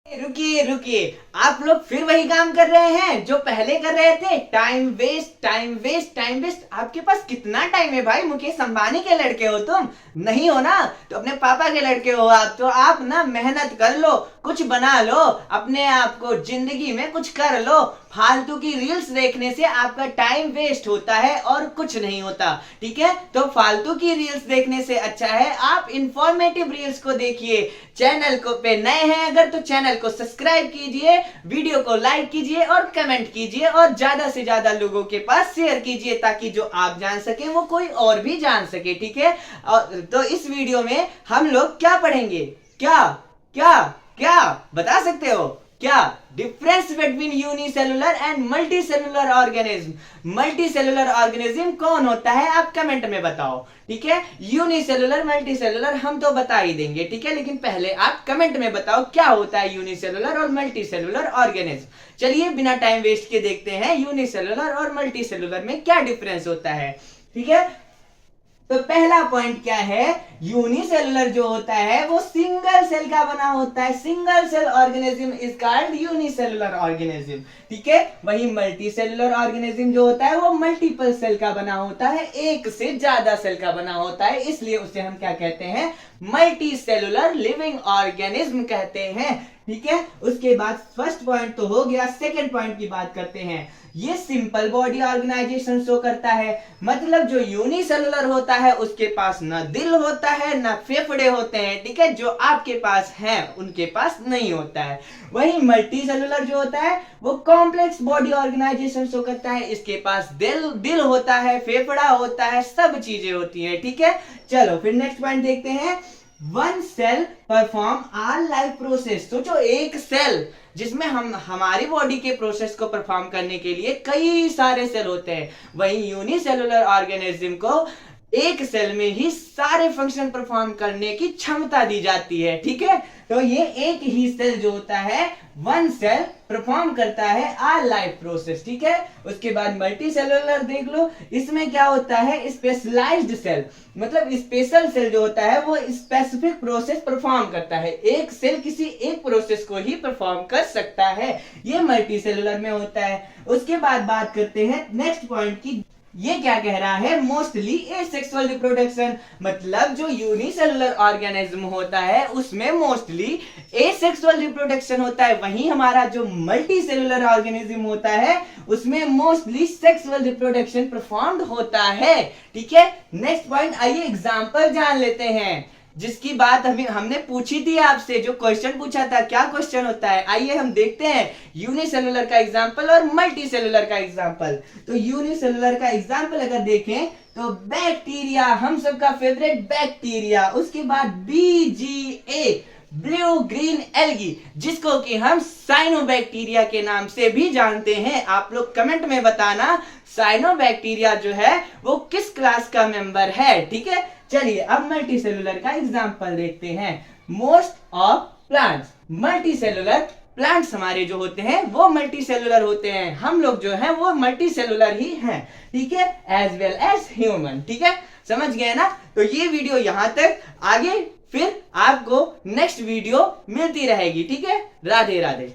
रुकिए रुकिए, आप लोग फिर वही काम कर रहे हैं जो पहले कर रहे थे। Time waste, time waste, time waste. आपके पास कितना टाइम है भाई? मुकेश अंबानी के लड़के हो तुम? नहीं हो ना? तो अपने पापा के लड़के हो आप। तो आप ना मेहनत कर लो, कुछ बना लो, अपने आप को जिंदगी में कुछ कर लो। फालतू की रील्स देखने से आपका टाइम वेस्ट होता है और कुछ नहीं होता, ठीक है? तो फालतू की रील्स देखने से अच्छा है आप इंफॉर्मेटिव रील्स को देखिए। चैनल को पे नए हैं अगर तो चैनल को सब्सक्राइब कीजिए, वीडियो को लाइक कीजिए और कमेंट कीजिए और ज्यादा से ज्यादा लोगों के पास शेयर कीजिए ताकि जो आप जान सके वो कोई और भी जान सके, ठीक है? तो इस वीडियो में हम लोग क्या पढ़ेंगे? क्या क्या क्या बता सकते हो? क्या difference between unicellular and multicellular organism. Multicellular organism कौन होता है आप कमेंट में बताओ, ठीक है? यूनिसेलुलर मल्टीसेलुलर हम तो बता ही देंगे, ठीक है? लेकिन पहले आप कमेंट में बताओ क्या होता है यूनिसेलुलर और मल्टीसेलुलर ऑर्गेनिज्म। चलिए बिना टाइम वेस्ट के देखते हैं यूनिसेलुलर और मल्टीसेलुलर में क्या डिफरेंस होता है, ठीक है? तो पहला पॉइंट क्या है? यूनिसेलुलर जो होता है वो सिंगल सेल का बना होता है। Single cell organism is called unicellular organism, ठीक है? वही मल्टीसेलुलर ऑर्गेनिज्म जो होता है वो मल्टीपल सेल का बना होता है, एक से ज्यादा सेल का बना होता है, इसलिए उसे हम क्या कहते हैं? मल्टीसेलुलर लिविंग ऑर्गेनिज्म कहते हैं, ठीक है? उसके बाद फर्स्ट पॉइंट तो हो गया, सेकंड पॉइंट की बात करते हैं। ये सिंपल बॉडी ऑर्गेनाइजेशन शो करता है, मतलब जो यूनिसेलुलर होता है उसके पास ना दिल होता है ना फेफड़े होते हैं, ठीक है? जो आपके पास है उनके पास नहीं होता है। वही मल्टीसेलुलर जो होता है वो कॉम्प्लेक्स बॉडी ऑर्गेनाइजेशन शो करता है, इसके पास दिल होता है, फेफड़ा होता है, सब चीजें होती है, ठीक है? चलो फिर नेक्स्ट पॉइंट देखते हैं। One cell perform all life process. सोचो एक सेल जिसमें हम हमारी बॉडी के प्रोसेस को परफॉर्म करने के लिए कई सारे सेल होते हैं, वही यूनिसेलुलर ऑर्गेनिज्म को एक सेल में ही सारे फंक्शन परफॉर्म करने की क्षमता दी जाती है, ठीक है? तो ये एक ही सेल जो होता है वन सेल परफॉर्म करता है ऑल लाइफ प्रोसेस, ठीक है? उसके बाद मल्टीसेलुलर देख लो, इसमें क्या होता है? स्पेशलाइज्ड सेल, मतलब स्पेशल सेल जो होता है वो स्पेसिफिक प्रोसेस परफॉर्म करता है। एक सेल किसी एक प्रोसेस को ही परफॉर्म कर सकता है, ये मल्टीसेलुलर में होता है। उसके बाद बात करते हैं नेक्स्ट पॉइंट की। ये क्या कह रहा है? मोस्टली एसेक्सुअल रिप्रोडक्शन, मतलब जो यूनिसेलुलर ऑर्गेनिज्म होता है उसमें मोस्टली एसेक्सुअल रिप्रोडक्शन होता है, वहीं हमारा जो मल्टीसेलुलर ऑर्गेनिज्म होता है उसमें मोस्टली सेक्सुअल रिप्रोडक्शन परफॉर्म्ड होता है, ठीक है? नेक्स्ट पॉइंट, आइए एग्जांपल जान लेते हैं जिसकी बात हमने पूछी थी आपसे, जो क्वेश्चन पूछा था। क्या क्वेश्चन होता है आइए हम देखते हैं, यूनिसेलुलर का एग्जांपल और मल्टीसेलुलर का एग्जांपल। तो यूनिसेलुलर का एग्जांपल अगर देखें तो बैक्टीरिया, हम सबका फेवरेट बैक्टीरिया। उसके बाद BGA, ब्लू ग्रीन एल्गी, जिसको कि हम साइनोबैक्टीरिया के नाम से भी जानते हैं। आप लोग कमेंट में बताना साइनोबैक्टीरिया जो है वो किस क्लास का मेंबर है, ठीक है? चलिए अब मल्टीसेलुलर का एग्जांपल देखते हैं। Most of plants, multicellular plants हमारे जो होते हैं वो मल्टीसेलुलर होते हैं, हम लोग जो हैं वो मल्टीसेलुलर ही हैं, ठीक है? एज वेल एज ह्यूमन, ठीक है? समझ गए ना? तो ये वीडियो यहां तक, आगे फिर आपको नेक्स्ट वीडियो मिलती रहेगी, ठीक है? राधे राधे।